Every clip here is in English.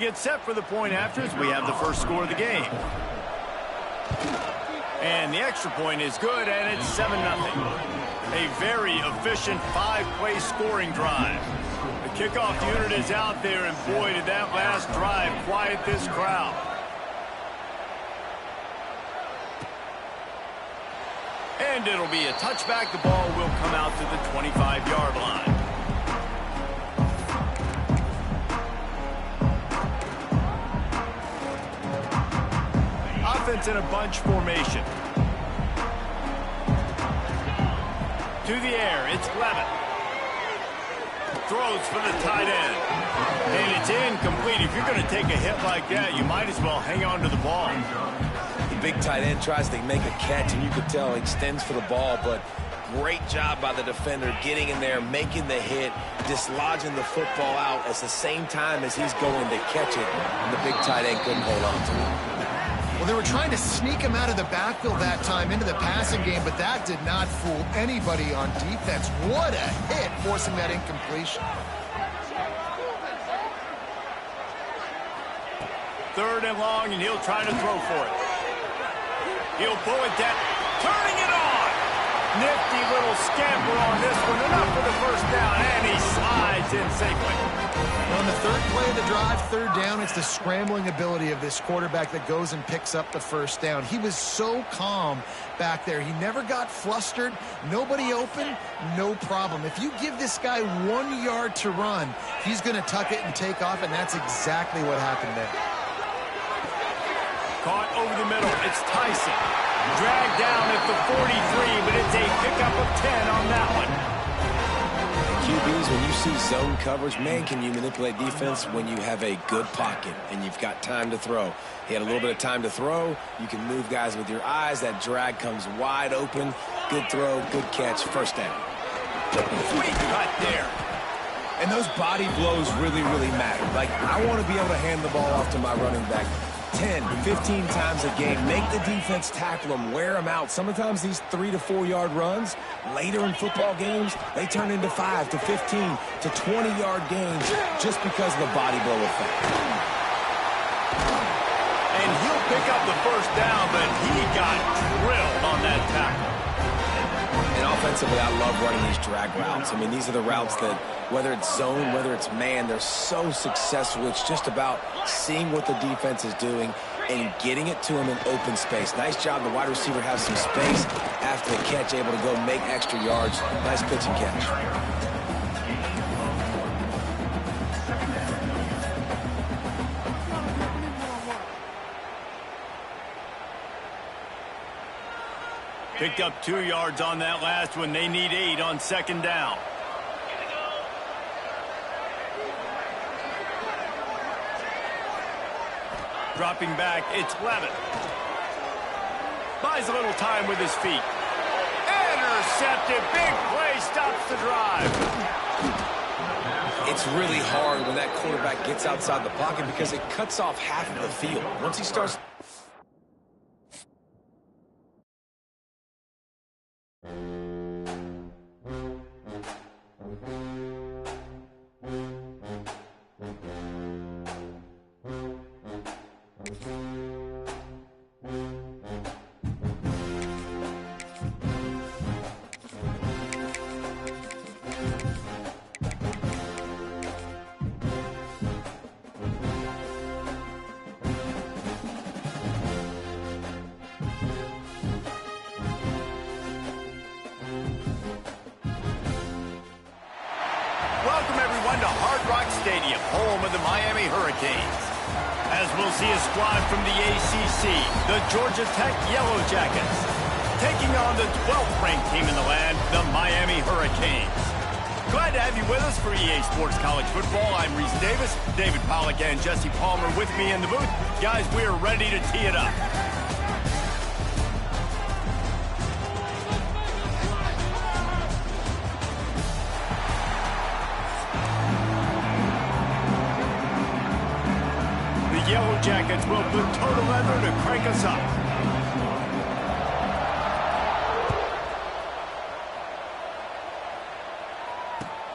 Get set for the point after as we have the first score of the game. And the extra point is good, and it's 7-0. A very efficient 5-play scoring drive. The kickoff unit is out there, and boy, did that last drive quiet this crowd. And it'll be a touchback. The ball will come out to the 25-yard line. Offense in a bunch formation. To the air, it's Levitt. Throws for the tight end. And it's incomplete. If you're going to take a hit like that, you might as well hang on to the ball. The big tight end tries to make a catch, and you could tell he extends for the ball, but great job by the defender getting in there, making the hit, dislodging the football out at the same time as he's going to catch it, and the big tight end couldn't hold on to it. Well, they were trying to sneak him out of the backfield that time into the passing game, but that did not fool anybody on defense. What a hit, forcing that incompletion. Third and long, and he'll try to throw for it. He'll pull it down, turning it on. Nifty little scamper on this one, enough for the first down, and he slides in safely. On the third play of the drive, third down, it's the scrambling ability of this quarterback that goes and picks up the first down. He was so calm back there. He never got flustered. Nobody open, no problem. If you give this guy 1 yard to run, he's going to tuck it and take off, and that's exactly what happened there. Caught over the middle. It's Tyson. Dragged down at the 43, but it's a pickup of 10 on that one. QBs, when you see zone coverage, man, can you manipulate defense when you have a good pocket and you've got time to throw. He had a little bit of time to throw. You can move guys with your eyes. That drag comes wide open. Good throw, good catch, first down. Sweet cut there. And those body blows really, really matter. Like, I want to be able to hand the ball off to my running back 10, 15 times a game. Make the defense tackle them, wear them out. Sometimes these 3 to 4 yard runs, later in football games, they turn into 5 to 15 to 20 yard gains just because of the body blow effect. And he'll pick up the first down, but he got drilled on that tackle. And offensively, I love running these drag routes. I mean, these are the routes that, whether it's zone, whether it's man, they're so successful. It's just about seeing what the defense is doing and getting it to them in open space. Nice job. The wide receiver has some space after the catch, able to go make extra yards. Nice pitch and catch. Picked up 2 yards on that last one. They need 8 on second down. Dropping back, it's Levitt. Buys a little time with his feet. Intercepted. Big play stops the drive. It's really hard when that quarterback gets outside the pocket because it cuts off half of the field. Once he starts... Welcome, everyone, to Hard Rock Stadium, home of the Miami Hurricanes. As we'll see a squad from the ACC, the Georgia Tech Yellow Jackets, taking on the 12th-ranked team in the land, the Miami Hurricanes. Glad to have you with us for EA Sports College Football. I'm Reese Davis, David Pollack and Jesse Palmer with me in the booth. Guys, we are ready to tee it up. Yellow Jackets will put total leather to crank us up.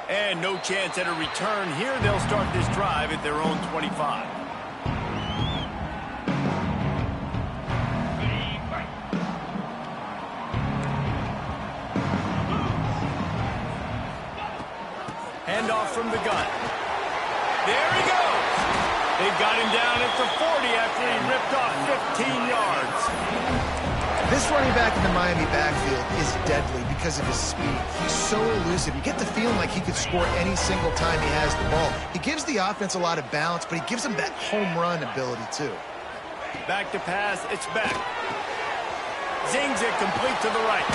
And no chance at a return here. They'll start this drive at their own 25. handoff from the gun. There he goes. They got him down at the 40 after he ripped off 15 yards. This running back in the Miami backfield is deadly because of his speed. He's so elusive. You get the feeling like he could score any single time he has the ball. He gives the offense a lot of balance, but he gives them that home run ability too. Back to pass, it's back. Zings it complete to the right.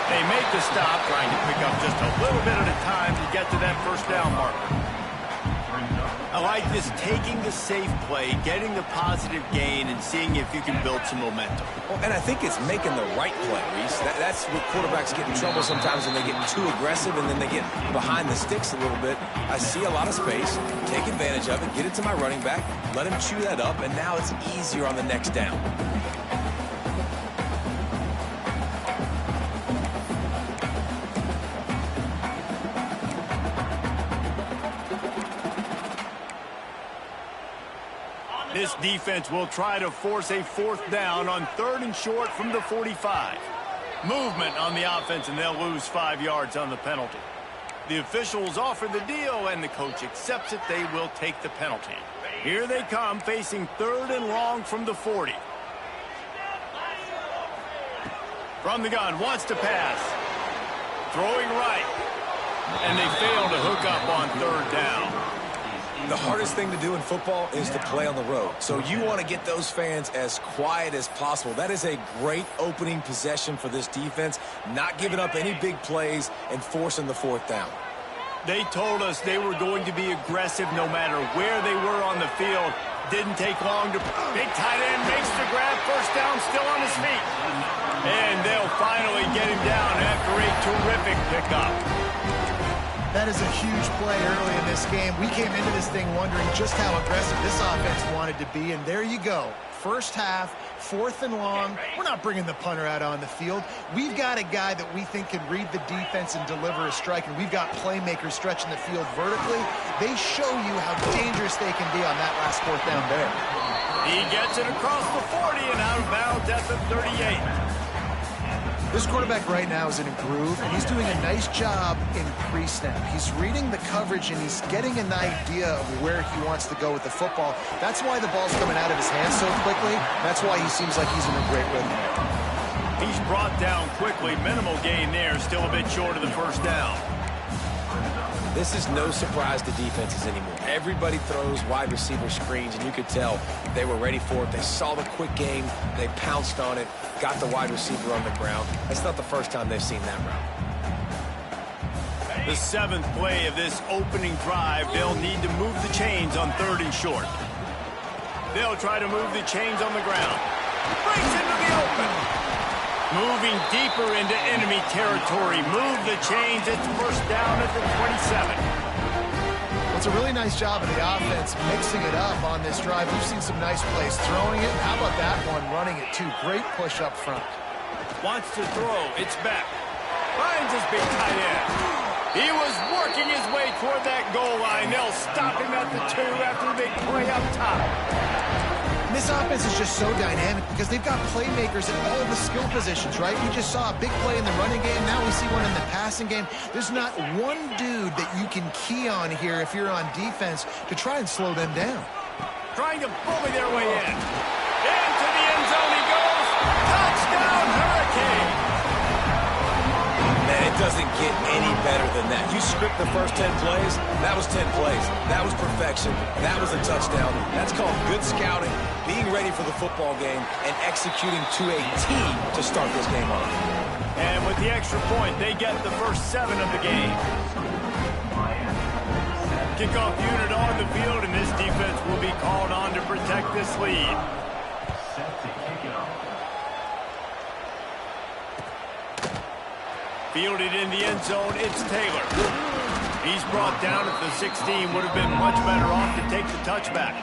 They make the stop, trying to pick up just a little bit at a time to get to that first down marker. I like this, taking the safe play, getting the positive gain, and seeing if you can build some momentum. Well, and I think it's making the right play, Reese. That's where quarterbacks get in trouble sometimes when they get too aggressive and then they get behind the sticks a little bit. I see a lot of space, take advantage of it, get it to my running back, let him chew that up, and now it's easier on the next down. This defense will try to force a fourth down on 3rd and short from the 45. Movement on the offense, and they'll lose 5 yards on the penalty. The officials offer the deal, and the coach accepts it. They will take the penalty. Here they come, facing 3rd and long from the 40. From the gun, wants to pass. Throwing right. And they fail to hook up on 3rd down. The hardest thing to do in football is to play on the road. So you want to get those fans as quiet as possible. That is a great opening possession for this defense, not giving up any big plays and forcing the 4th down. They told us they were going to be aggressive no matter where they were on the field. Didn't take long to... Big tight end makes the grab. First down, still on his feet. And they'll finally get him down after a terrific pickup. That is a huge play early in this game. We came into this thing wondering just how aggressive this offense wanted to be, and there you go. First half, 4th and long. We're not bringing the punter out on the field. We've got a guy that we think can read the defense and deliver a strike, and we've got playmakers stretching the field vertically. They show you how dangerous they can be on that last 4th down there. He gets it across the 40 and out of bounds at the 38. This quarterback right now is in a groove, and he's doing a nice job in pre-snap. He's reading the coverage, and he's getting an idea of where he wants to go with the football. That's why the ball's coming out of his hands so quickly. That's why he seems like he's in a great rhythm. He's brought down quickly. Minimal gain there, still a bit short of the first down. This is no surprise to defenses anymore. Everybody throws wide receiver screens, and you could tell they were ready for it. They saw the quick game. They pounced on it, got the wide receiver on the ground. That's not the first time they've seen that route. The 7th play of this opening drive, they'll need to move the chains on 3rd and short. They'll try to move the chains on the ground. Breaks into the open. Moving deeper into enemy territory. Move the chains. It's first down at the 27. Well, it's a really nice job of the offense mixing it up on this drive. We've seen some nice plays throwing it. How about that one running it too? Great push up front. Wants to throw. It's back. Finds his big tight end. He was working his way toward that goal line. They'll stop him at the 2 after the big play up top. This offense is just so dynamic because they've got playmakers at all the skill positions, right? We just saw a big play in the running game. Now we see one in the passing game. There's not one dude that you can key on here if you're on defense to try and slow them down. Trying to bully their way in. Into the end zone he goes. Touchdown, Hurricane. Man, it doesn't get any better than that. You script the first 10 plays, that was 10 plays. That was perfection. That was a touchdown. That's called good scouting, being ready for the football game, and executing to a team to start this game off. And with the extra point, they get the first 7 of the game. Kickoff unit on the field, and this defense will be called on to protect this lead. Fielded in the end zone, it's Taylor. He's brought down at the 16. Would have been much better off to take the touchback.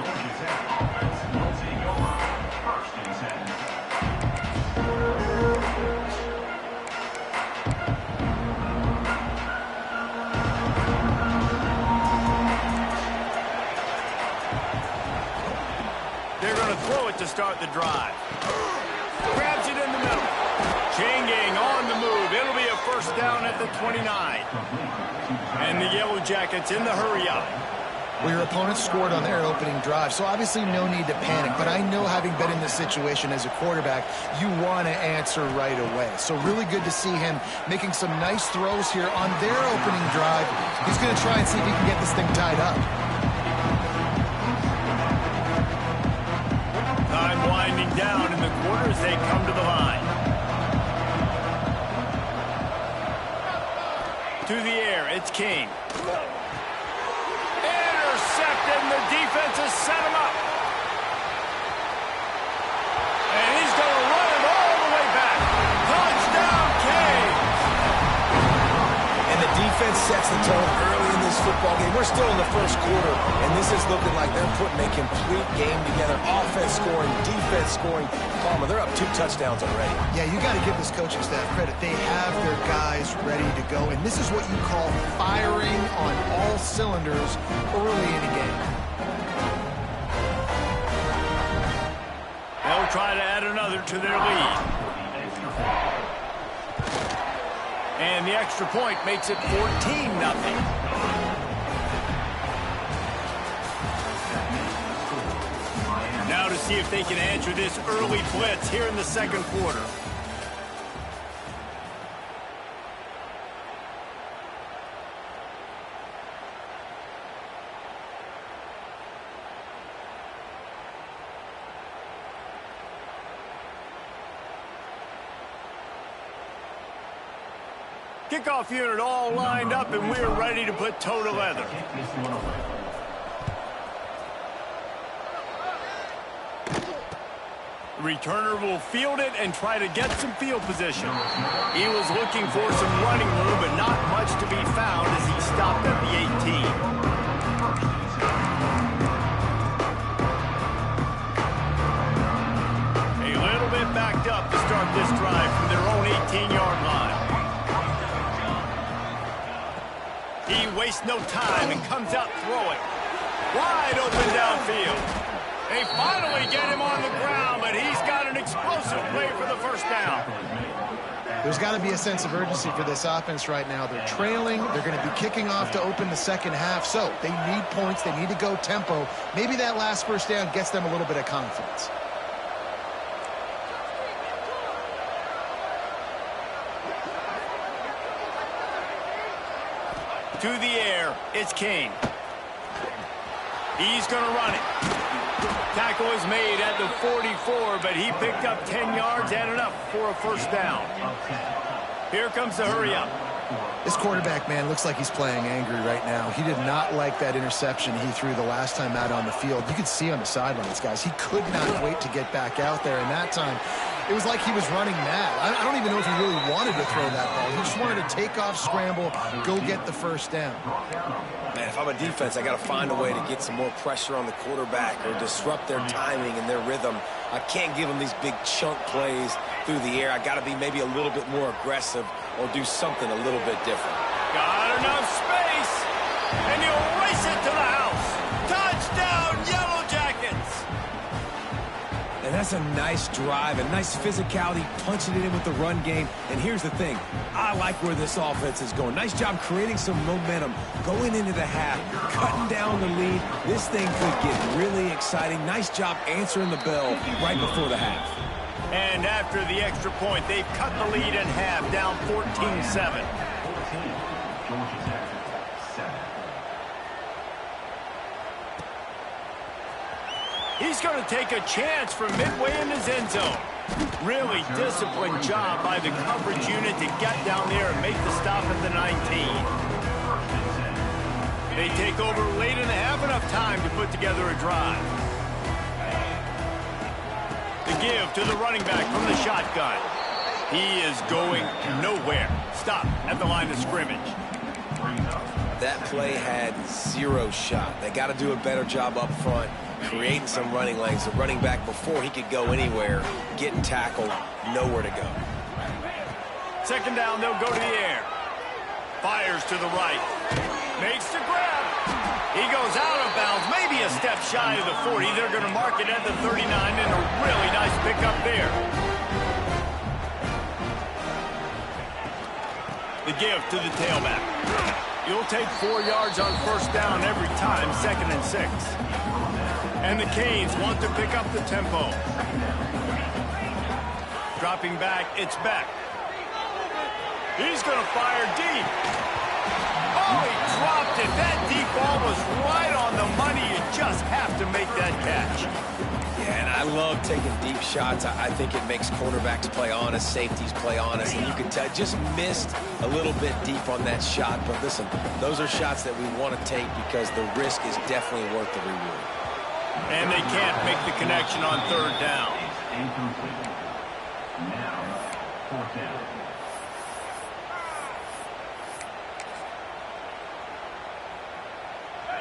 They're going to throw it to start the drive. Grabs it in the middle. Chain gang on the move. It'll be a first down at the 29. And the Yellow Jackets in the hurry-up. Well, your opponent scored on their opening drive, so obviously no need to panic. But I know, having been in this situation as a quarterback, you want to answer right away. So really good to see him making some nice throws here on their opening drive. He's going to try and see if he can get this thing tied up. Time winding down in the quarter as they come to the line. To the air, it's King. Intercepted, and the defense has set him up. And he's going to run it all the way back. Touchdown, King! And the defense sets the tone early in this football game. We're still in the first quarter, and this is looking like they're putting a complete game together. Offense scoring, defense scoring. Palmer, they're up 2 touchdowns already. Yeah, you got to give this coaching staff credit. They have their guys ready to go, and this is what you call firing on all cylinders early in a game. They'll try to add another to their lead. And the extra point makes it 14-0. Now to see if they can answer this early blitz here in the second quarter. Kickoff unit all lined up, and we're ready to put toe to leather. Returner will field it and try to get some field position. He was looking for some running room, but not much to be found as he stopped at the 18. A little bit backed up to start this drive from their own 18-yard line. He wastes no time and comes out throwing. Wide open downfield. They finally get him on the ground, but he's got an explosive play for the first down. There's got to be a sense of urgency for this offense right now. They're trailing. They're going to be kicking off to open the second half, so they need points. They need to go tempo. Maybe that last first down gets them a little bit of confidence. To the air, it's King. He's going to run it. Tackle is made at the 44, but he picked up 10 yards and enough for a first down. Here comes the hurry-up. This quarterback, man, looks like he's playing angry right now. He did not like that interception he threw the last time out on the field. You could see on the sidelines, guys. He could not wait to get back out there, and that time it was like he was running mad. I don't even know if he really wanted to throw that ball. He just wanted to take off, scramble, go get the first down. Man, if I'm a defense, I got to find a way to get some more pressure on the quarterback or disrupt their timing and their rhythm. I can't give them these big chunk plays through the air. I got to be maybe a little bit more aggressive or do something a little bit different. Got enough space, and he'll race it to the house. Touchdown, Yellow Jackets! And that's a nice drive, a nice physicality, punching it in with the run game. And here's the thing, I like where this offense is going. Nice job creating some momentum, going into the half, cutting down the lead. This thing could get really exciting. Nice job answering the bell right before the half. And after the extra point, they've cut the lead in half, down 14-7. He's going to take a chance from midway in his end zone. Really disciplined job by the coverage unit to get down there and make the stop at the 19. They take over late in the half, enough time to put together a drive. The give to the running back from the shotgun. He is going nowhere. Stop at the line of scrimmage. That play had zero shot. They got to do a better job up front, creating some running lanes. The running back, before he could go anywhere, getting tackled, nowhere to go. Second down, they'll go to the air. Fires to the right. Makes the grab. He goes out of bounds, maybe a step shy of the 40. They're going to mark it at the 39, and a really nice pickup there. The give to the tailback. You'll take 4 yards on first down every time, 2nd and 6. And the Canes want to pick up the tempo. Dropping back, it's Beck. He's going to fire deep. Oh, he dropped it. That deep ball was right on the money. You just have to make that catch. Yeah, and I love taking deep shots. I think it makes quarterbacks play honest, safeties play honest, and you can tell just missed a little bit deep on that shot. But listen, those are shots that we want to take because the risk is definitely worth the reward. And they can't make the connection on 3rd down. Now, 4th down.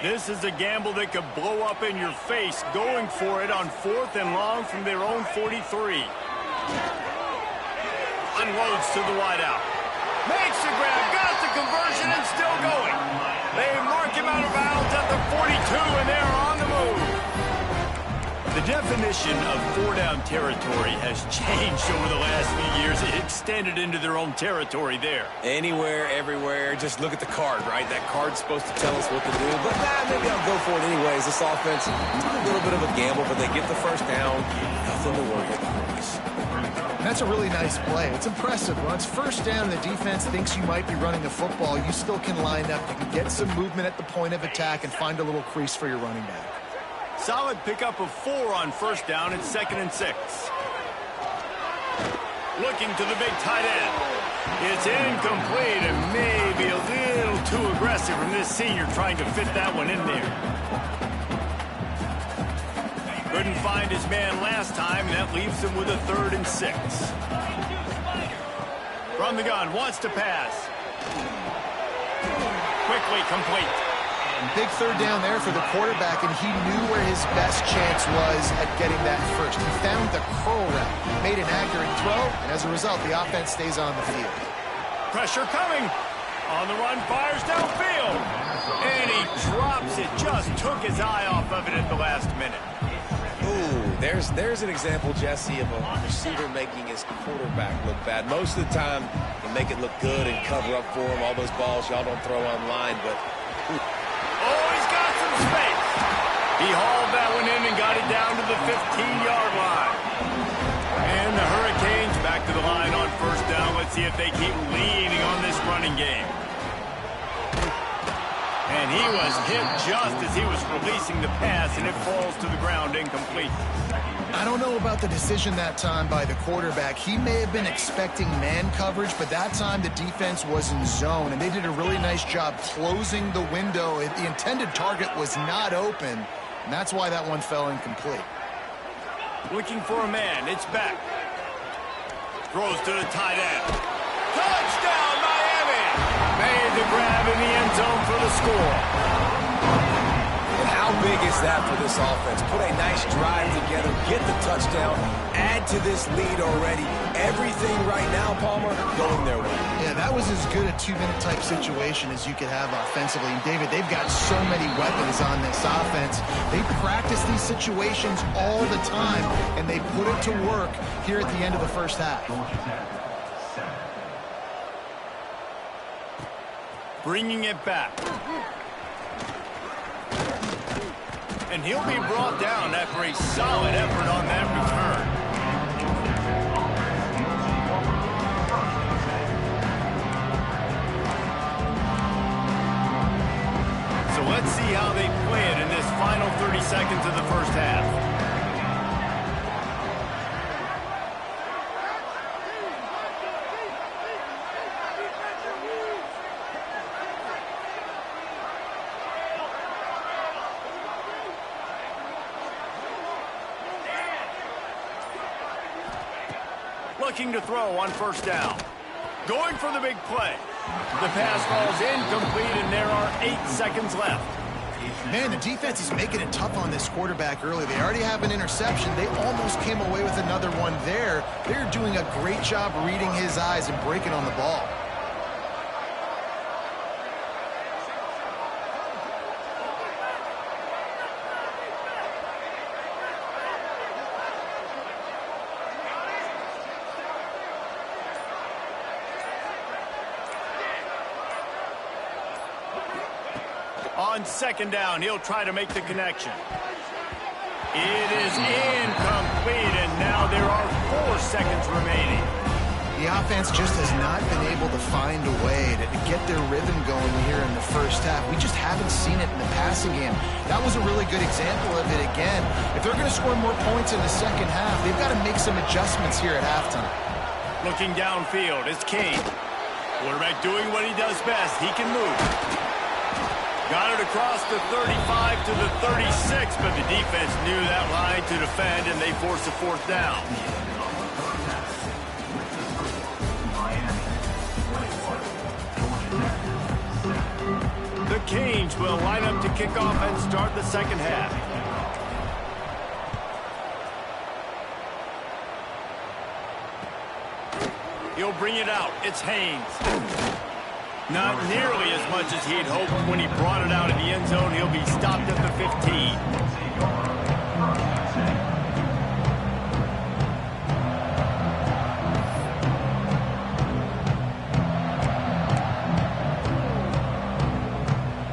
This is a gamble that could blow up in your face, going for it on 4th and long from their own 43. Unloads to the wideout. Makes the grab, got the conversion, and still going. They mark him out of bounds at the 42, and they're on the move. The definition of 4-down territory has changed over the last few years. It extended into their own territory there. Anywhere, everywhere, just look at the card, right? That card's supposed to tell us what to do, but maybe I'll go for it anyways. This offense, a little bit of a gamble, but they get the first down. Nothing to worry about. That's a really nice play. It's impressive. When it's first down and the defense thinks you might be running the football, you still can line up. You can get some movement at the point of attack and find a little crease for your running back. Solid pickup of 4 on first down and 2nd and 6. Looking to the big tight end. It's incomplete and maybe a little too aggressive from this senior trying to fit that one in there. Couldn't find his man last time, and that leaves him with a 3rd and 6. From the gun, wants to pass. Quickly complete. Big 3rd down there for the quarterback, and he knew where his best chance was at getting that first. He found the curl route, made an accurate throw, and as a result, the offense stays on the field. Pressure coming. On the run, fires downfield. And he drops it. Just took his eye off of it at the last minute. Ooh, there's an example, Jesse, of a receiver making his quarterback look bad. Most of the time, they make it look good and cover up for him. All those balls y'all don't throw online, but... Oh, he's got some space. He hauled that one in and got it down to the 15-yard line. And the Hurricanes back to the line on first down. Let's see if they keep leaning on this running game. And he was hit just as he was releasing the pass, and it falls to the ground incomplete. I don't know about the decision that time by the quarterback. He may have been expecting man coverage, but that time the defense was in zone, and they did a really nice job closing the window. The intended target was not open, and that's why that one fell incomplete. Looking for a man. It's back. Throws to the tight end. Touchdown, Miami! Made the grab in the end zone for the score. And how big is that for this offense? Put a nice drive together, get the touchdown, add to this lead already. Everything right now, Palmer, going their way. Yeah, that was as good a 2-minute type situation as you could have offensively. And David, they've got so many weapons on this offense. They practice these situations all the time, and they put it to work here at the end of the first half. Bringing it back. And he'll be brought down after a solid effort on that return. So let's see how they play it in this final 30 seconds of the first half. Looking to throw on first down. Going for the big play. The pass falls incomplete, and there are 8 seconds left. Man, the defense is making it tough on this quarterback early. They already have an interception. They almost came away with another one there. They're doing a great job reading his eyes and breaking on the ball. On second down, he'll try to make the connection. It is incomplete, and now there are 4 seconds remaining. The offense just has not been able to find a way to get their rhythm going here in the first half. We just haven't seen it in the passing game. That was a really good example of it again. If they're going to score more points in the second half, they've got to make some adjustments here at halftime. Looking downfield, it's Kane. Quarterback doing what he does best. He can move. Got it across the 35 to the 36, but the defense knew that line to defend, and they forced a 4th down. The Canes will line up to kick off and start the second half. He'll bring it out. It's Haynes. Not nearly as much as he'd hoped when he brought it out in the end zone. He'll be stopped at the 15.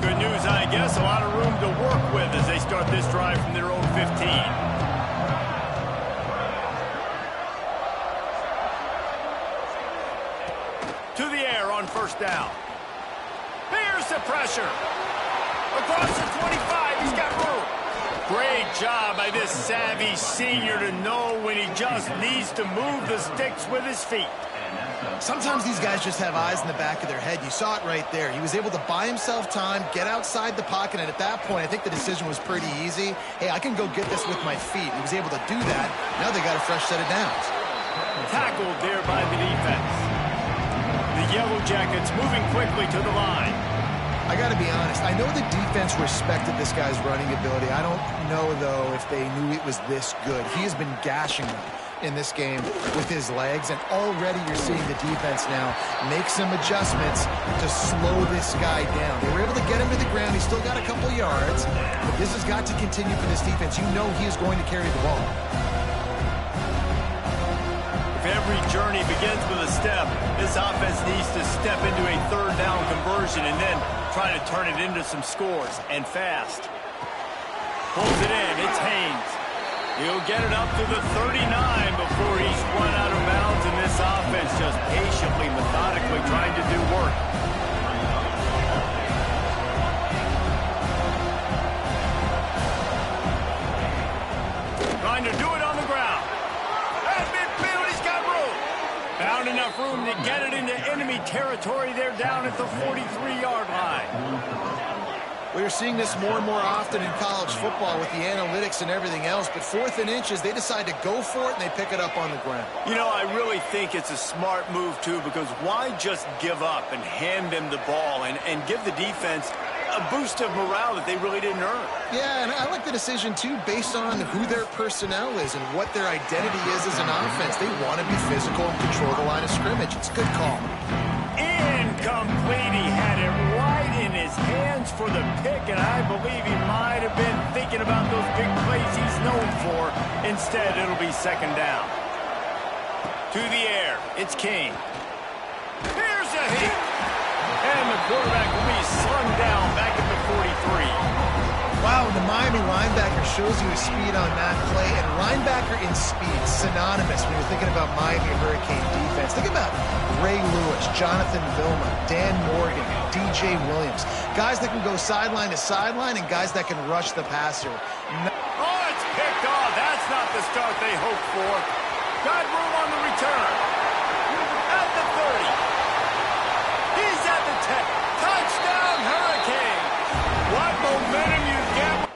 Good news, I guess. A lot of room to work with as they start this drive from their own 15. To the air on first down. Here's the pressure. Across the 25, he's got room. Great job by this savvy senior to know when he just needs to move the sticks with his feet. Sometimes these guys just have eyes in the back of their head. You saw it right there. He was able to buy himself time, get outside the pocket, and at that point, I think the decision was pretty easy. Hey, I can go get this with my feet. He was able to do that. Now they got a fresh set of downs. Tackled there by the defense. The Yellow Jackets moving quickly to the line. I got to be honest. I know the defense respected this guy's running ability. I don't know, though, if they knew it was this good. He has been gashing them in this game with his legs, and already you're seeing the defense now make some adjustments to slow this guy down. They were able to get him to the ground. He's still got a couple yards, but this has got to continue for this defense. You know he is going to carry the ball. If every journey begins with a step, this offense needs to step into a 3rd down conversion and then try to turn it into some scores, and fast. Pulls it in. It's Haynes. He'll get it up to the 39 before he's run out of bounds, and this offense just patiently, methodically trying to do work. Trying to do it on the ground. At midfield, he's got room. Found enough room to get it into enemy territory. They're down at the 43-yard line. We're seeing this more and more often in college football with the analytics and everything else, but 4th and inches, they decide to go for it, and they pick it up on the ground. You know, I really think it's a smart move, too, because why just give up and hand them the ball and give the defense a boost of morale that they really didn't earn? Yeah, and I like the decision, too, based on who their personnel is and what their identity is as an offense. They want to be physical and control the line of scrimmage. It's a good call. Incomplete. He had it right in his hands for the pick, and I believe he might have been thinking about those big plays he's known for. Instead, it'll be second down. To the air, it's Kane. Here's a hit. And the quarterback will be slung down back at the 43. Wow, the Miami linebacker shows you his speed on that play, and linebacker in speed, synonymous when you're thinking about Miami Hurricane defense. Think about Ray Lewis, Jonathan Vilma, Dan Morgan, DJ Williams. Guys that can go sideline to sideline and guys that can rush the passer. Oh, it's picked off. That's not the start they hoped for. Got room on the return. At the 30. He's at the 10. Touchdown, Hurricane. What momentum you get.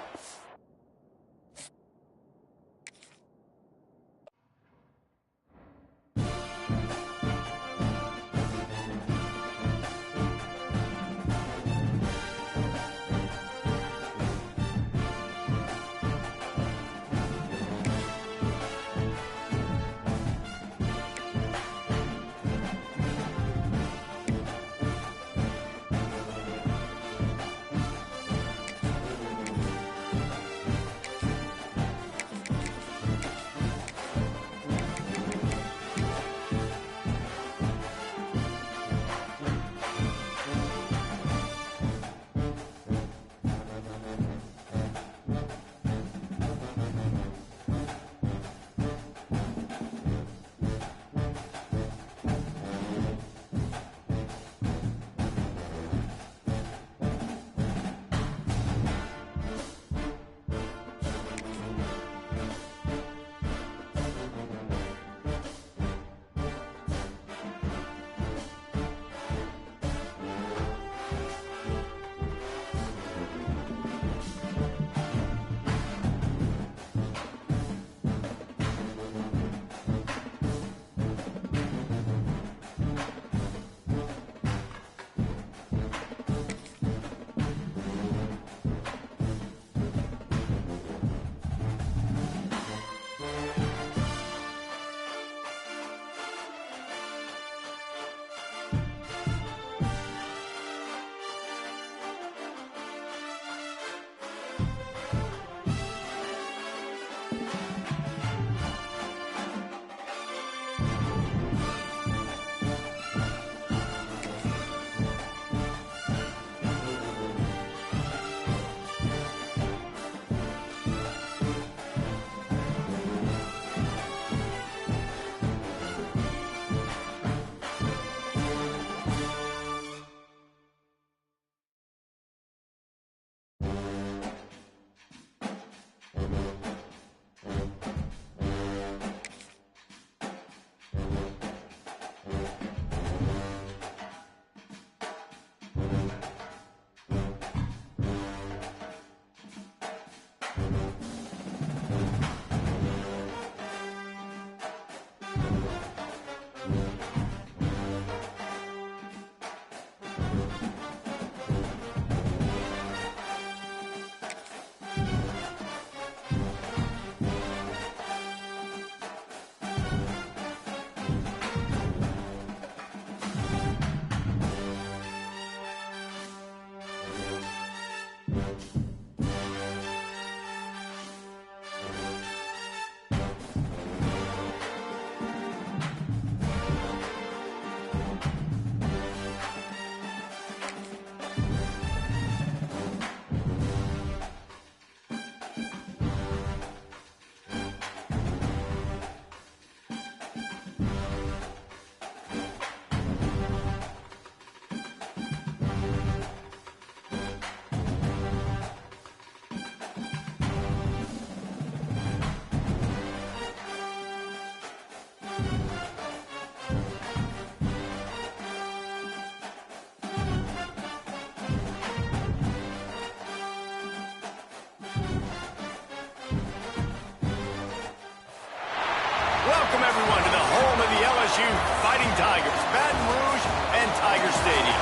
Welcome, everyone, to the home of the LSU Fighting Tigers, Baton Rouge and Tiger Stadium.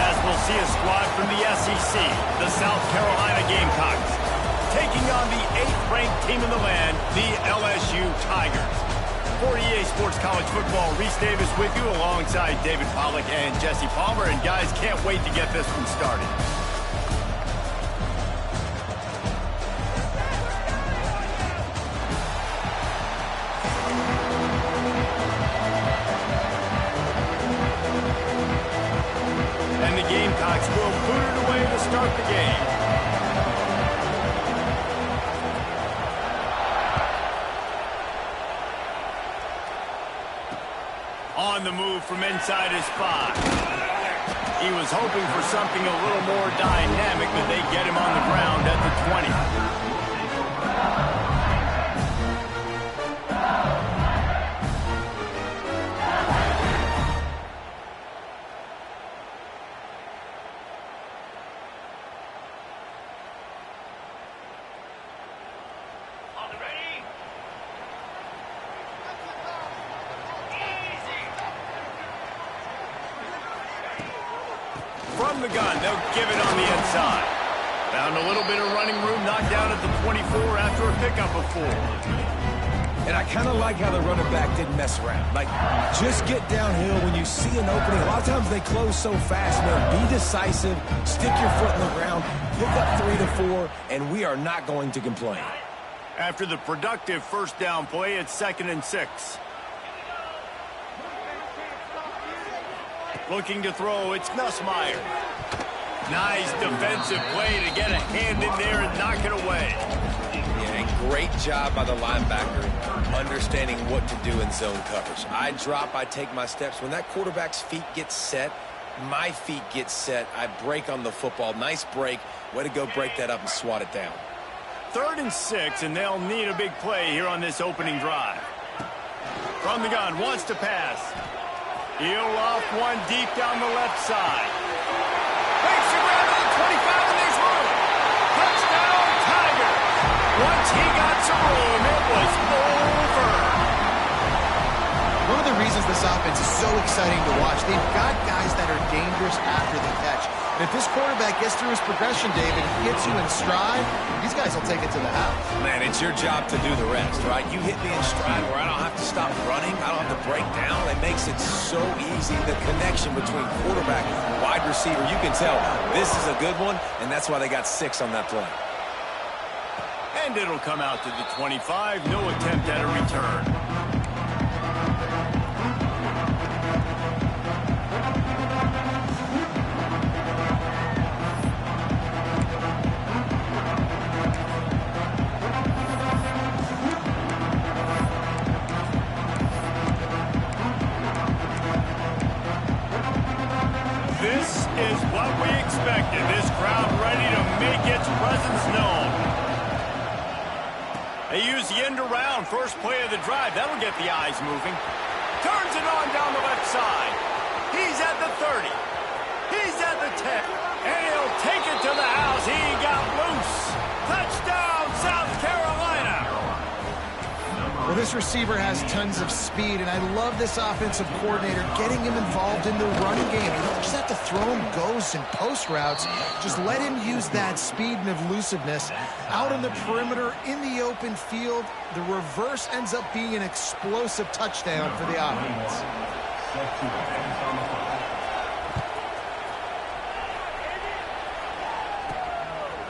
As we'll see a squad from the SEC, the South Carolina Gamecocks, taking on the 8th-ranked team in the land, the LSU Tigers. For EA Sports College Football, Reese Davis with you alongside David Pollack and Jesse Palmer. And guys, can't wait to get this one started. And the Gamecocks will boot it away to start the game. On the move from inside his 5. He was hoping for something a little more dynamic, but they get him on the ground at the 20. From the gun, they'll give it on the inside. Found a little bit of running room, knocked down at the 24 after a pickup of 4. And I kind of like how the running back didn't mess around. Like, just get downhill when you see an opening. A lot of times they close so fast, man. Be decisive, stick your foot in the ground, pick up 3 to 4, and we are not going to complain. After the productive first down play, it's 2nd and 6. Looking to throw, it's Nussmeier. Nice defensive play to get a hand in there and knock it away. Yeah, and great job by the linebacker understanding what to do in zone coverage. I drop, I take my steps. When that quarterback's feet get set, my feet get set. I break on the football. Nice break. Way to go break that up and swat it down. 3rd and 6, and they'll need a big play here on this opening drive. From the gun, wants to pass. He'll off one deep down the left side. Makes the grab at the 25, and there's room. Touchdown, Tigers. Once he got some room, it was over. One of the reasons this offense is so exciting to watch, they've got guys that are dangerous after the catch. And if this quarterback gets through his progression, David, hits you in stride, these guys will take it to the house. Man, it's your job to do the rest, right? You hit me in stride where I don't have to stop running. I don't have to break down. It makes it so easy. The connection between quarterback and wide receiver, you can tell this is a good one, and that's why they got 6 on that play. And it'll come out to the 25. No attempt at a return. This is what we expected. This crowd ready to make its presence known. They use the end around, first play of the drive. That'll get the eyes moving. Turns it on down the left side. He's at the 30. He's at the 10. And he'll take it to the house. He got loose. Touchdown, South Carolina. Well, this receiver has tons of speed, and I love this offensive coordinator getting him involved in the running game. You don't just have to throw him goes and post routes. Just let him use that speed and elusiveness. Out on the perimeter, in the open field, the reverse ends up being an explosive touchdown for the offense.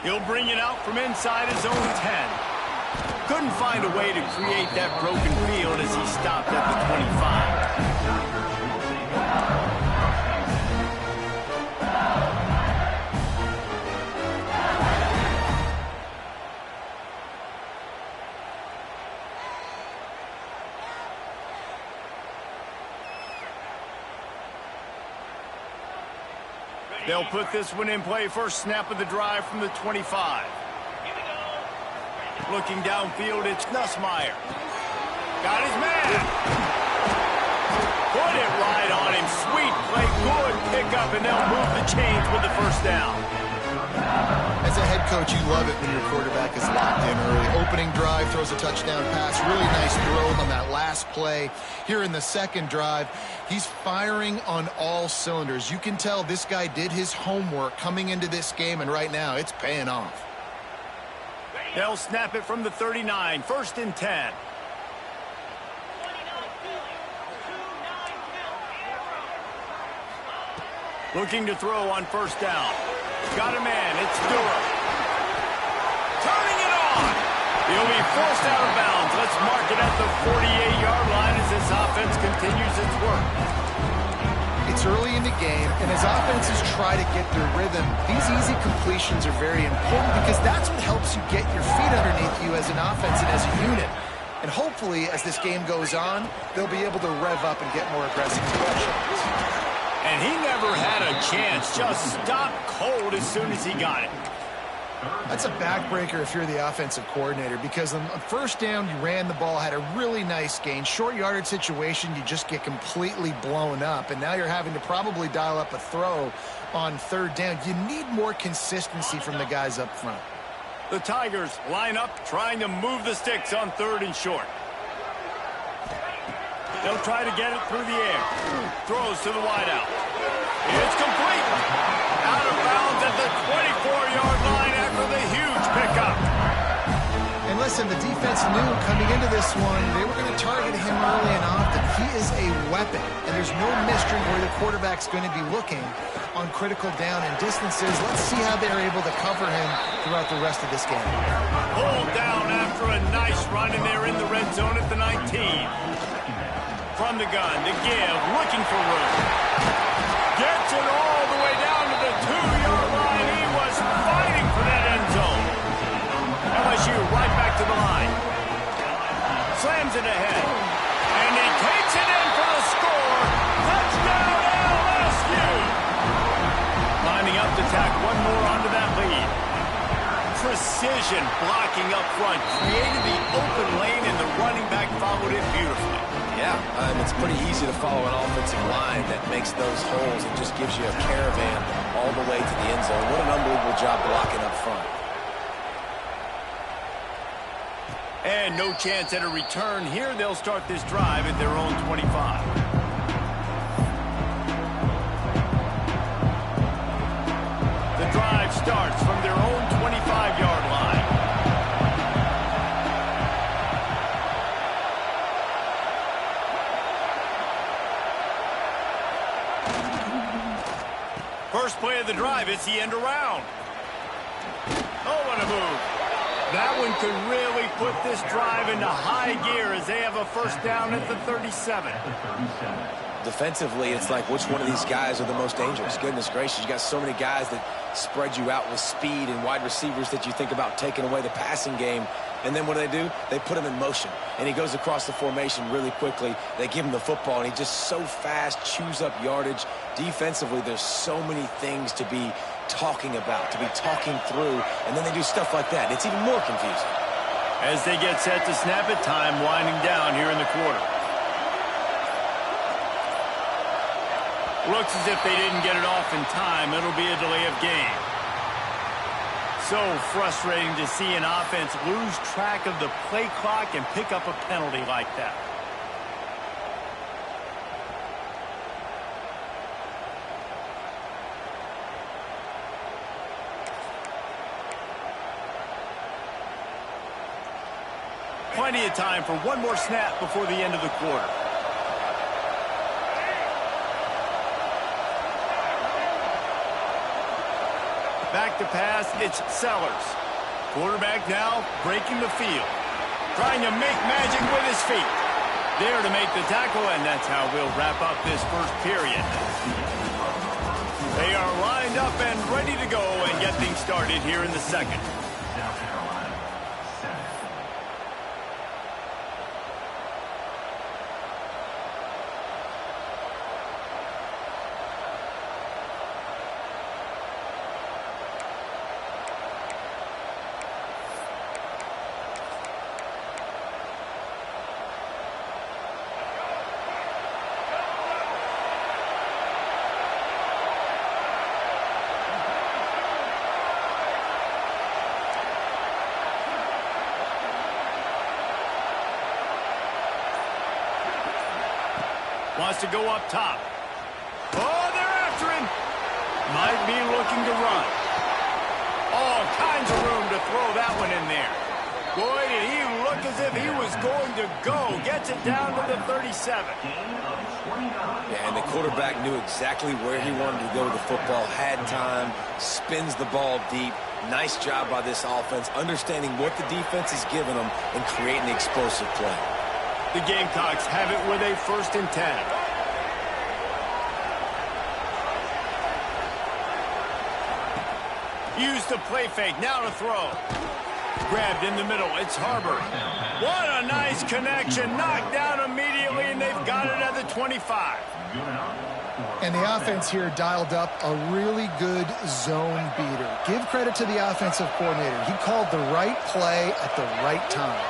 He'll bring it out from inside his own 10. Couldn't find a way to create that broken field as he stopped at the 25. They'll put this one in play. First snap of the drive from the 25. Looking downfield, it's Nussmeier. Got his man. Put it right on him. Sweet play, good pickup, and they'll move the chains with the first down. As As a head coach, you love it when your quarterback is locked in early. Opening drive, throws a touchdown pass. Really nice throw on that last play. Here in the second drive, he's firing on all cylinders. You can tell this guy did his homework coming into this game, and right now it's paying off. They'll snap it from the 39, 1st and 10. Looking to throw on 1st down. Got a man, it's Durham. Turning it on! He'll be forced out of bounds. Let's mark it at the 48-yard line as this offense continues its work. It's early in the game, and as offenses try to get their rhythm, these easy completions are very important because that's what helps you get your feet underneath you as an offense and as a unit. And hopefully, as this game goes on, they'll be able to rev up and get more aggressive shots. And he never had a chance, just stopped cold as soon as he got it. That's a backbreaker if you're the offensive coordinator, because on 1st down, you ran the ball, had a really nice gain. Short yardage situation, you just get completely blown up, and now you're having to probably dial up a throw on 3rd down. You need more consistency from the guys up front. The Tigers line up, trying to move the sticks on 3rd and short. They'll try to get it through the air. Throws to the wideout. It's complete. Out of bounds at the 24-yard line after the huge pickup. And listen, the defense knew coming into this one, they were going to target him early and often. He is a weapon, and there's no mystery where the quarterback's going to be looking on critical down and distances. Let's see how they're able to cover him throughout the rest of this game. Pulled down after a nice run, and they're in the red zone at the 19. From the gun, to give, looking for room. Gets it all the way down to the 2-yard line. He was fighting for that end zone. LSU right back to the line. Slams it ahead. And he takes it in for the score. Touchdown LSU. Lining up to tack one more onto that lead. Precision blocking up front. Created the open lane, and the running back followed it beautifully. Yeah, it's pretty easy to follow an offensive line that makes those holes and just gives you a caravan all the way to the end zone. What an unbelievable job blocking up front. And no chance at a return here. They'll start this drive at their own 25. The drive starts from their own 25-yard line. First play of the drive, it's the end around. Oh, what a move. That one could really put this drive into high gear as they have a 1st down at the 37. Defensively, it's like which one of these guys are the most dangerous. Goodness gracious, you got so many guys that spread you out with speed and wide receivers that you think about taking away the passing game. And then what do? They put him in motion. And he goes across the formation really quickly. They give him the football, and he just so fast chews up yardage. Defensively, there's so many things to be talking about, to be talking through, and then they do stuff like that. It's even more confusing. As they get set to snap it, time winding down here in the quarter. Looks as if they didn't get it off in time. It'll be a delay of game. So frustrating to see an offense lose track of the play clock and pick up a penalty like that. Plenty of time for one more snap before the end of the quarter. Back to pass, it's Sellers. Quarterback now breaking the field. Trying to make magic with his feet. There to make the tackle, and that's how we'll wrap up this first period. They are lined up and ready to go and get things started here in the second. South Carolina, 7. Wants to go up top. Oh, they're after him. Might be looking to run. All kinds of room to throw that one in there. Boy, did he look as if he was going to go. Gets it down to the 37. Yeah, and the quarterback knew exactly where he wanted to go with the football, had time, spins the ball deep. Nice job by this offense, understanding what the defense is giving them and creating the explosive play. The Gamecocks have it with a 1st and 10. Use the play fake, now to throw. Grabbed in the middle, it's Harbor. What a nice connection, knocked down immediately, and they've got it at the 25. And the offense here dialed up a really good zone beater. Give credit to the offensive coordinator. He called the right play at the right time.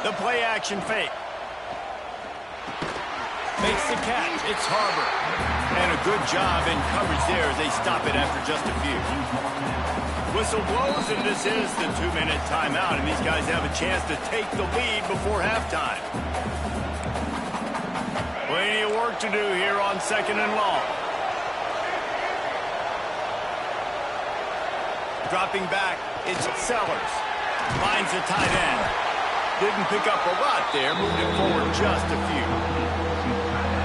The play action fake. Makes the catch. It's Harbor. And a good job in coverage there as they stop it after just a few. Whistle blows, and this is the 2-minute timeout, and these guys have a chance to take the lead before halftime. Plenty of work to do here on 2nd and long. Dropping back, it's Sellers. Finds the tight end. Didn't pick up a lot there, moved it forward just a few.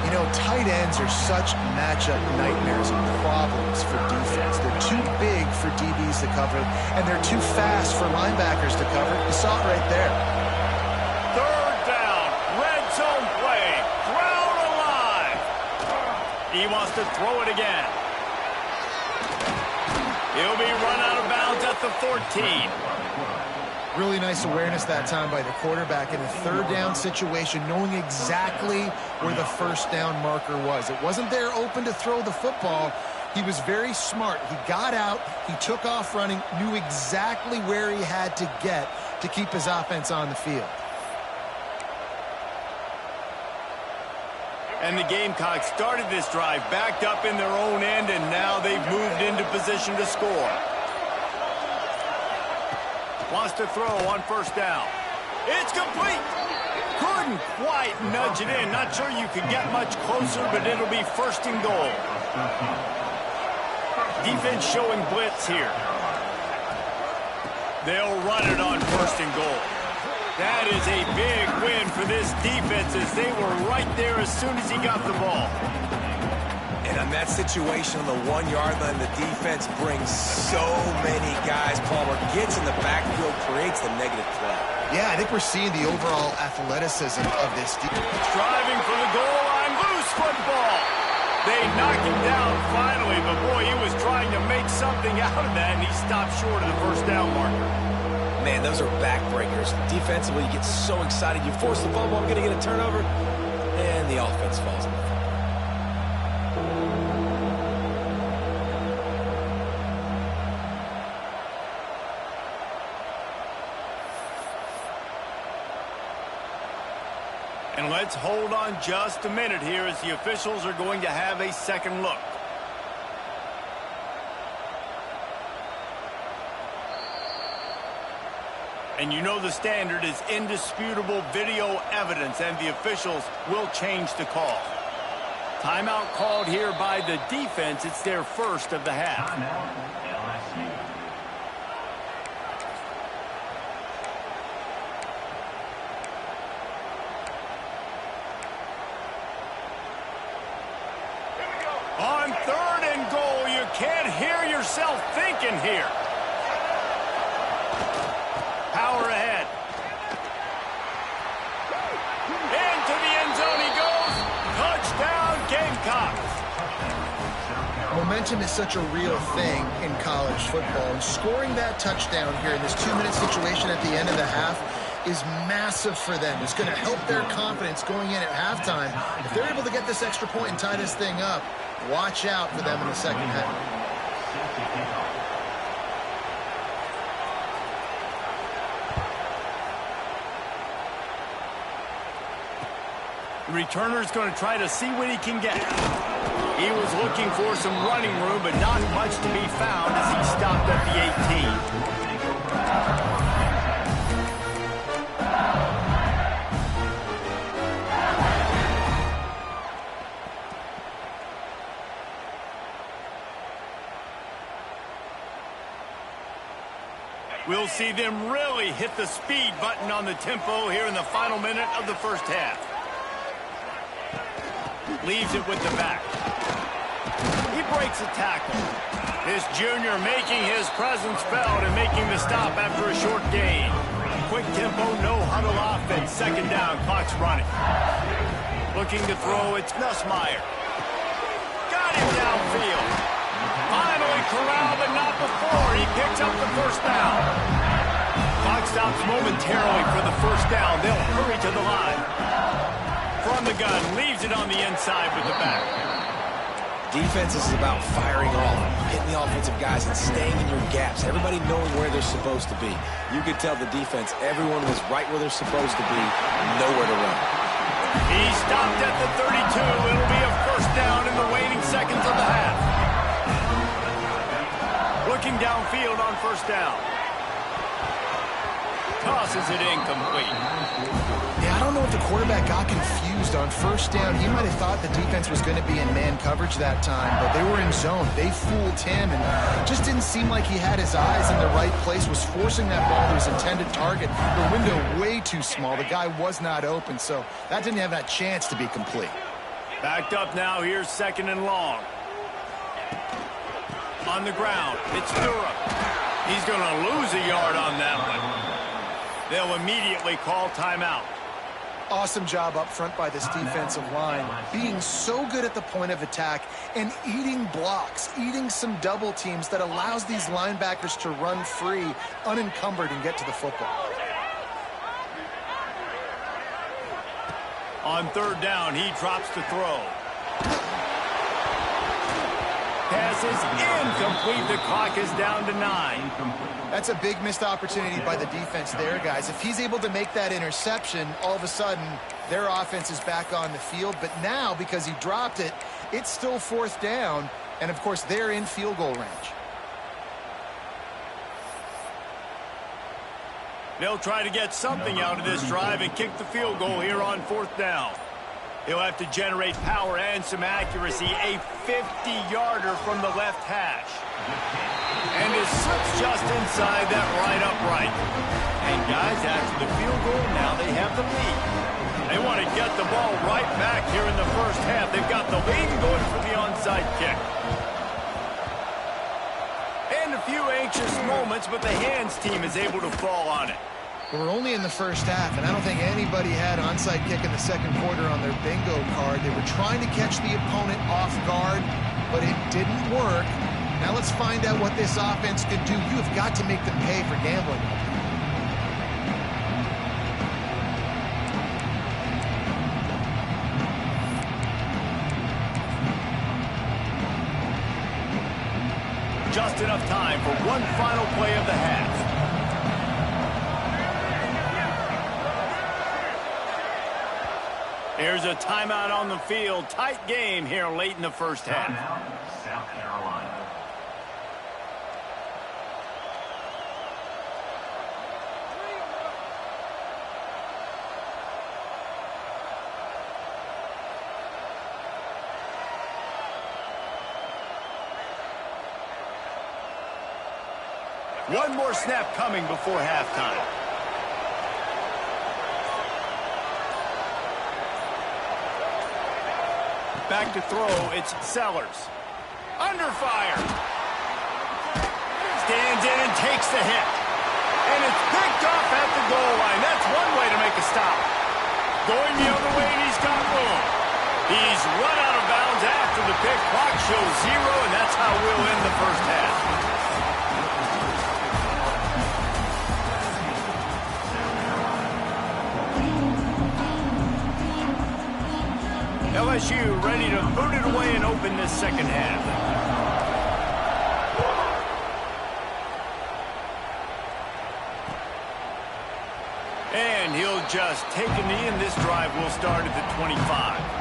You know, tight ends are such matchup nightmares and problems for defense. They're too big for DBs to cover, and they're too fast for linebackers to cover. You saw it right there. 3rd down, red zone play, crowd alive. He wants to throw it again. He'll be run out of bounds at the 14. Really nice awareness that time by the quarterback in a 3rd down situation, knowing exactly where the 1st down marker was. It wasn't there open to throw the football. He was very smart. He got out, he took off running, knew exactly where he had to get to keep his offense on the field. And the Gamecocks started this drive backed up in their own end, and now they've moved into position to score. Wants to throw on 1st down. It's complete. Couldn't quite nudge it in. Not sure you could get much closer, but it'll be 1st and goal. Defense showing blitz here. They'll run it on 1st and goal. That is a big win for this defense as they were right there as soon as he got the ball. And on that situation on the 1-yard line, the defense brings so many guys. Palmer gets in the backfield, creates the negative play. Yeah, I think we're seeing the overall athleticism of this defense. Driving for the goal line, loose football. They knock him down finally, but boy, he was trying to make something out of that, and he stopped short of the 1st down marker. Man, those are backbreakers. Defensively, you get so excited. You force the fumble, I'm going to get a turnover, and the offense falls away. And let's hold on just a minute here as the officials are going to have a second look. And you know the standard is indisputable video evidence, and the officials will change the call. Timeout called here by the defense. It's their 1st of the half. On 3rd and goal, you can't hear yourself thinking here. Power ahead. Into the end zone he goes. Touchdown, Gamecocks. Momentum is such a real thing in college football, and scoring that touchdown here in this 2-minute situation at the end of the half is massive for them. It's going to help their confidence going in at halftime. If they're able to get this extra point and tie this thing up, watch out for them in the 2nd half. Returner's going to try to see what he can get. He was looking for some running room, but not much to be found as he stopped at the 18. We'll see them really hit the speed button on the tempo here in the final minute of the first half. Leaves it with the back. He breaks a tackle. This junior making his presence felt and making the stop after a short gain. Quick tempo, no huddle offense. Second down, clock's running. Looking to throw, it's Nussmeier. Got him downfield. Finally corralled, but not before. He picks up the first down. Clock stops momentarily for the first down. They'll hurry to the line. From the gun, leaves it on the inside with the back. Defense is about firing off, hitting the offensive guys and staying in your gaps. Everybody knowing where they're supposed to be. You could tell the defense, everyone was right where they're supposed to be, nowhere to run. He stopped at the 32. It'll be a first down in the waning seconds of the half. Looking downfield on first down. Tosses it incomplete. Yeah, I don't know if the quarterback got confused on first down. He might have thought the defense was going to be in man coverage that time, but they were in zone. They fooled him and just didn't seem like he had his eyes in the right place, was forcing that ball to his intended target. The window way too small. The guy was not open, so that didn't have that chance to be complete. Backed up now. Here's second and long. On the ground, it's Durham. He's going to lose a yard on that one. They'll immediately call timeout. Awesome job up front by this defensive line, being so good at the point of attack and eating blocks, eating some double teams that allows these linebackers to run free, unencumbered, and get to the football. On third down, he drops to throw. Pass is incomplete. The clock is down to 9. That's a big missed opportunity by the defense there, guys. If he's able to make that interception, all of a sudden, their offense is back on the field. But now, because he dropped it, it's still fourth down. And, of course, they're in field goal range. They'll try to get something out of this drive and kick the field goal here on fourth down. He'll have to generate power and some accuracy. A 50-yarder from the left hash. And it slips just inside that right upright. And guys, after the field goal, now they have the lead. They want to get the ball right back here in the first half. They've got the lead going for the onside kick. And a few anxious moments, but the hands team is able to fall on it. We're only in the first half, and I don't think anybody had onside kick in the second quarter on their bingo card. They were trying to catch the opponent off guard, but it didn't work. Now let's find out what this offense could do. You have got to make them pay for gambling. Just enough time for one final play of the half. Here's a timeout on the field. Tight game here late in the first half. Timeout, South Carolina. One more snap coming before halftime. Back to throw, it's Sellers. Under fire. Stands in and takes the hit. And it's picked off at the goal line. That's one way to make a stop. Going the other way, and he's got room. He's run out of bounds after the pick. Clock shows 0, and that's how we'll end the first half. LSU ready to boot it away and open this second half. And he'll just take a knee, and this drive will start at the 25.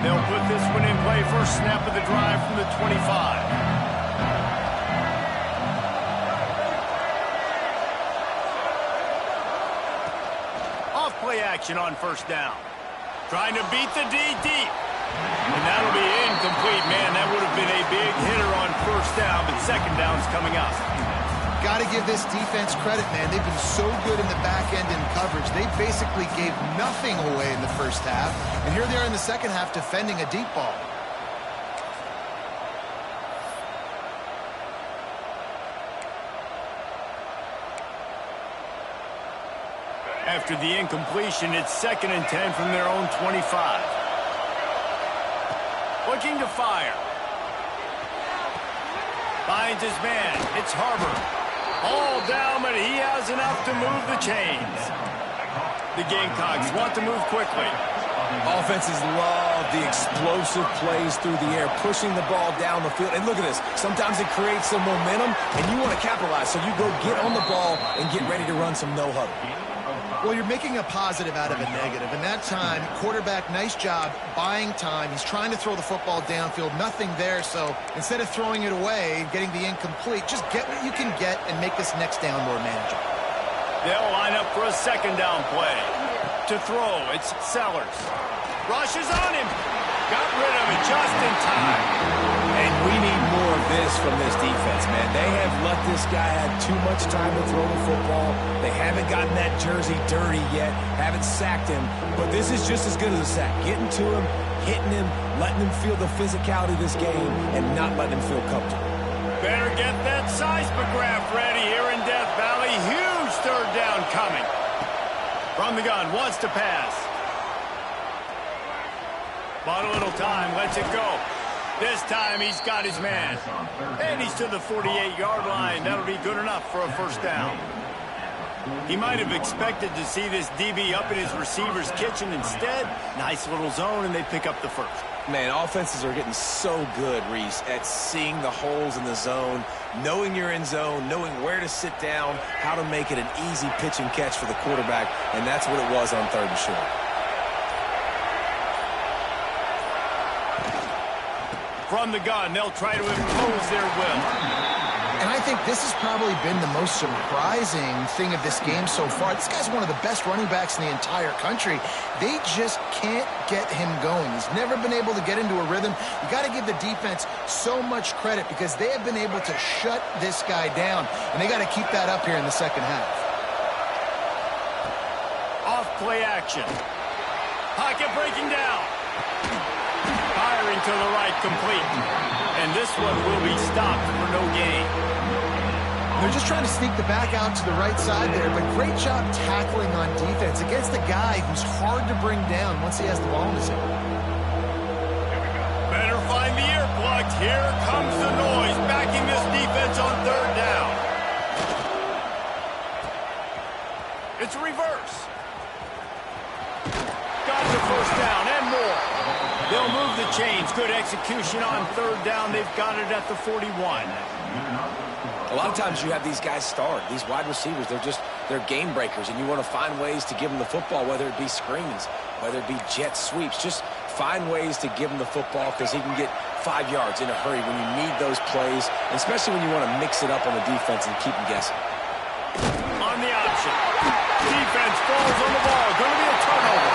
They'll put this one in play. First snap of the drive from the 25. Off play action on first down. Trying to beat the D deep. And that'll be incomplete. Man, that would have been a big hitter on first down, but second down's coming up. Got to give this defense credit, man. They've been so good in the back end in coverage. They basically gave nothing away in the first half. And here they are in the second half defending a deep ball. After the incompletion, it's 2nd and 10 from their own 25. Looking to fire. Finds his man. It's Harbor. All down, but he has enough to move the chains. The Gamecocks want to move quickly. Offenses love the explosive plays through the air, pushing the ball down the field. And look at this. Sometimes it creates some momentum, and you want to capitalize. So you go get on the ball and get ready to run some no-huddle. Well, you're making a positive out of a negative. And that time, quarterback, nice job buying time. He's trying to throw the football downfield. Nothing there. So instead of throwing it away and getting the incomplete, just get what you can get and make this next down more manageable. They'll line up for a second down play. To throw, it's Sellers. Rushes on him. Got rid of it just in time. And we need more of this from this defense, man. They have let this guy have too much time to throw the football. They haven't gotten that jersey dirty yet, haven't sacked him. But this is just as good as a sack. Getting to him, hitting him, letting him feel the physicality of this game, and not letting him feel comfortable. Better get that seismograph ready here in Death Valley. Huge third down coming. From the gun, wants to pass. Bought a little time, lets it go. This time he's got his man. And he's to the 48-yard line. That'll be good enough for a first down. He might have expected to see this DB up in his receiver's kitchen. Instead, nice little zone, and they pick up the first. Man, offenses are getting so good, Reese, at seeing the holes in the zone, knowing you're in zone, knowing where to sit down, how to make it an easy pitch and catch for the quarterback, and that's what it was on 3rd and short. From the gun, they'll try to impose their will. And I think this has probably been the most surprising thing of this game so far. This guy's one of the best running backs in the entire country. They just can't get him going. He's never been able to get into a rhythm. You got to give the defense so much credit because they have been able to shut this guy down. And they got to keep that up here in the second half. Off play action. Pocket breaking down. Firing to the right, complete. And this one will be stopped for no gain. They're just trying to sneak the back out to the right side there, but great job tackling on defense against a guy who's hard to bring down once he has the ball in his hand. Better find the earplugs. Here comes the noise, backing this defense on 3rd down. It's a reverse. Got the first down and more. They'll move the chains. Good execution on 3rd down. They've got it at the 41. A lot of times you have these guys start, these wide receivers, they're game breakers, and you want to find ways to give them the football, whether it be screens, whether it be jet sweeps. Just find ways to give him the football because he can get 5 yards in a hurry when you need those plays, especially when you want to mix it up on the defense and keep them guessing. On the option. Defense falls on the ball. Going to be a turnover.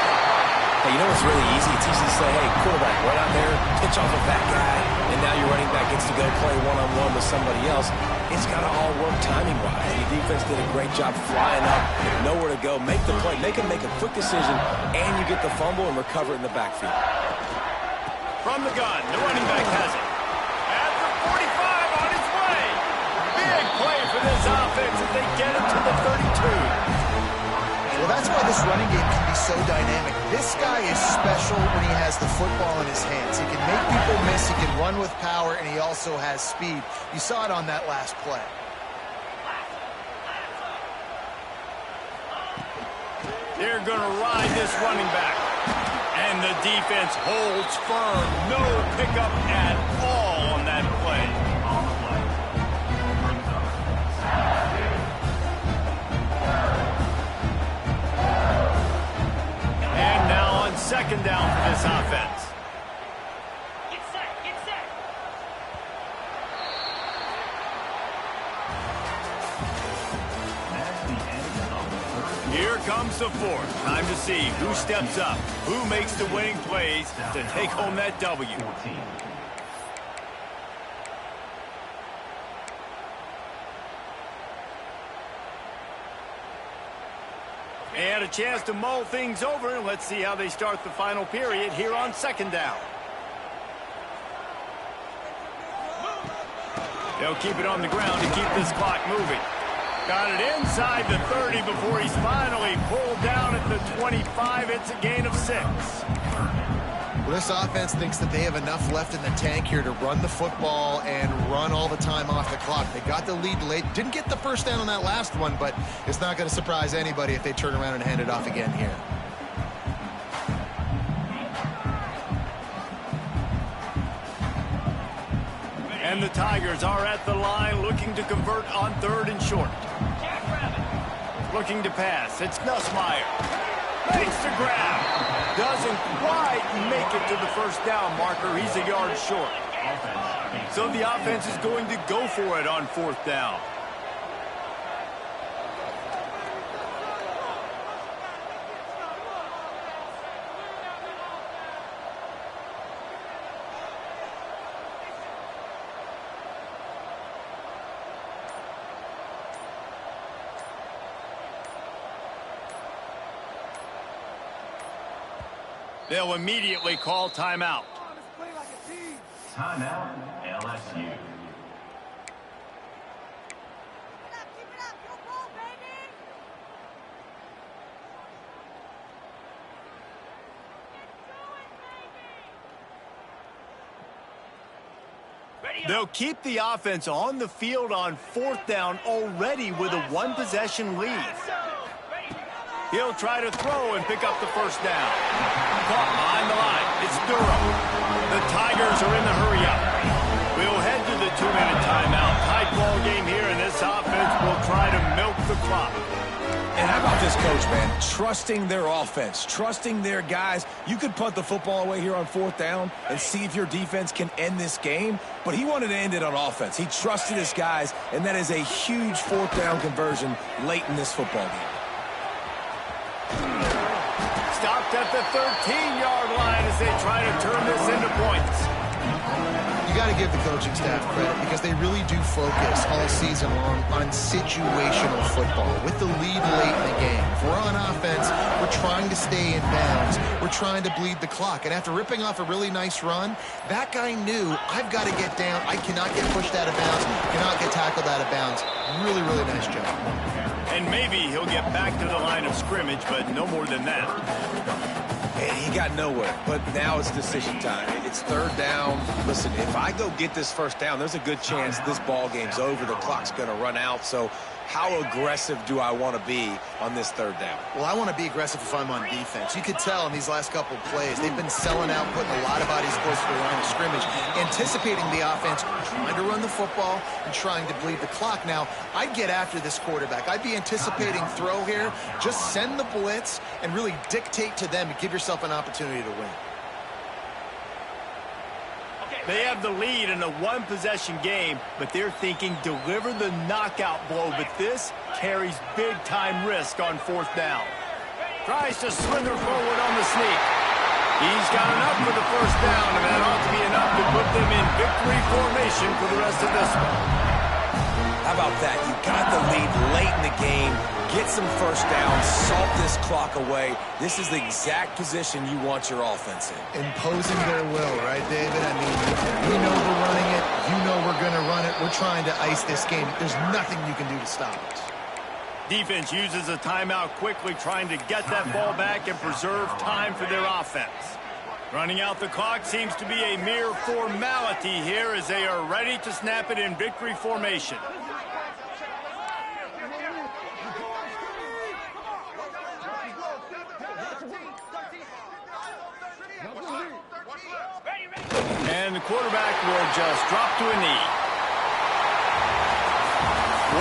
Hey, you know what's really easy? It's easy to say, hey, quarterback, run out there, pitch off of that guy, and now your running back gets to go play one-on-one with somebody else. It's got to all work timing-wise. The defense did a great job flying up, nowhere to go. Make the play, make a quick decision, and you get the fumble and recover it in the backfield. From the gun, the running back has it. At the 45 on its way. Big play for this offense as they get it to the 32. Well, that's why this running game can be so dynamic. This guy is special when he has the football in his hands. He can make people miss, he can run with power, and he also has speed. You saw it on that last play. They're going to ride this running back. And the defense holds firm. No pickup at all on that play. And now on 2nd down for this offense. comes the fourth. Time to see who steps up, who makes the winning plays to take home that W. 14. And a chance to mull things over. Let's see how they start the final period here on second down. They'll keep it on the ground to keep this clock moving. Got it inside the 30 before he's finally pulled down at the 25. It's a gain of 6. Well, this offense thinks that they have enough left in the tank here to run the football and run all the time off the clock. They got the lead late. Didn't get the first down on that last one, but it's not going to surprise anybody if they turn around and hand it off again here. And the Tigers are at the line looking to convert on 3rd and short. Looking to pass. It's Nussmeier. Makes the grab. Doesn't quite make it to the first down marker. He's a yard short. So the offense is going to go for it on 4th down. They'll immediately call timeout. Timeout, LSU. They'll keep the offense on the field on 4th down already with a 1-possession lead. He'll try to throw and pick up the first down. Caught behind the line. It's Durham. The Tigers are in the hurry-up. We'll head to the 2-minute timeout. Tight ball game here, and this offense will try to milk the clock. And how about this coach, man? Trusting their offense, trusting their guys. You could punt the football away here on 4th down and see if your defense can end this game, but he wanted to end it on offense. He trusted his guys, and that is a huge 4th down conversion late in this football game. Stopped at the 13-yard line as they try to turn this into points. You got to give the coaching staff credit because they really do focus all season long on situational football. With the lead late in the game, if we're on offense, we're trying to stay in bounds. We're trying to bleed the clock. And after ripping off a really nice run, that guy knew, I've got to get down. I cannot get pushed out of bounds, cannot get tackled out of bounds. Really, really nice job. And maybe he'll get back to the line of scrimmage, but no more than that. And he got nowhere, but now it's decision time. It's 3rd down. Listen, if I go get this first down, there's a good chance this ball game's over. The clock's going to run out. So how aggressive do I want to be on this 3rd down? Well, I want to be aggressive if I'm on defense. You could tell in these last couple of plays, they've been selling out, putting a lot of bodies close to the line of scrimmage, anticipating the offense, trying to run the football and trying to bleed the clock. Now, I'd get after this quarterback. I'd be anticipating throw here. Just send the blitz and really dictate to them to give yourself an opportunity to win. They have the lead in a 1-possession game, but they're thinking deliver the knockout blow, but this carries big-time risk on 4th down. Tries to slither forward on the sneak. He's got enough for the first down, and that ought to be enough to put them in victory formation for the rest of this one. How about that? You got the lead late in the game. Get some first downs, salt this clock away. This is the exact position you want your offense in. Imposing their will, right, David? I mean, we know we're running it. You know we're going to run it. We're trying to ice this game. There's nothing you can do to stop us. Defense uses a timeout quickly, trying to get that ball back and preserve time for their offense. Running out the clock seems to be a mere formality here as they are ready to snap it in victory formation. And the quarterback will just drop to a knee.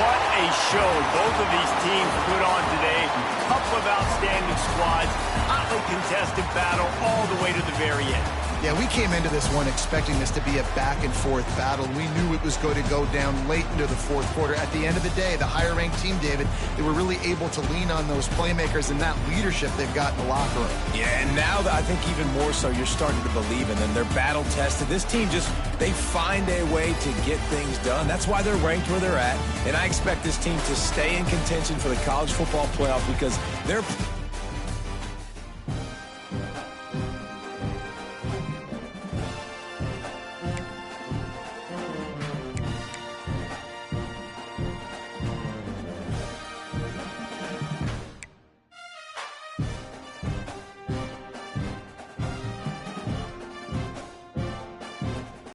What a show both of these teams put on today. Couple of outstanding squads, hotly contested battle all the way to the very end. Yeah, we came into this one expecting this to be a back-and-forth battle. We knew it was going to go down late into the fourth quarter. At the end of the day, the higher-ranked team, David, they were really able to lean on those playmakers and that leadership they've got in the locker room. Yeah, and now I think even more so, you're starting to believe in them. They're battle-tested. This team they find a way to get things done. That's why they're ranked where they're at. And I expect this team to stay in contention for the college football playoff because they're